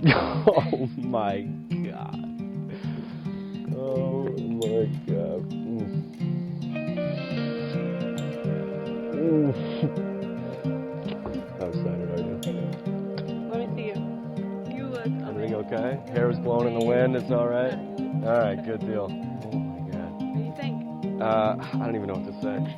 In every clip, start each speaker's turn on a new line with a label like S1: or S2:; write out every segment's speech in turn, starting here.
S1: Oh my god. Oh my god. How excited are you?
S2: Let me see you. You look
S1: Everything
S2: amazing.
S1: okay? Hair was blowing in the wind, it's alright? Alright, good deal. Oh my god.
S2: What do you think?
S1: I don't even know what to say.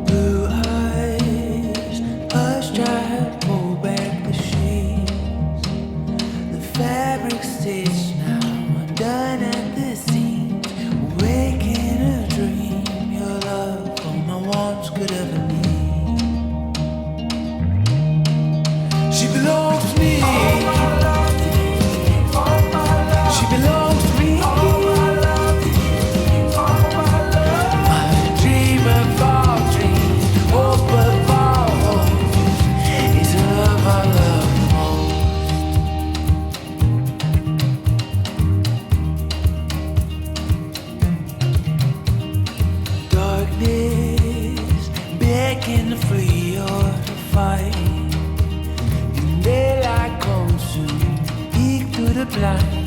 S3: Blue eyes, hush dry, pull back the sheets. The fabric stitched now, undone at the seams. Awake in a dream, your love, all my wants could ever need. She belongs to me. She belongs to me. My dream of all dreams, hope of all hopes, is a love I love the most. Darkness beckon for you to fight. Daylight comes soon, peek through the blind.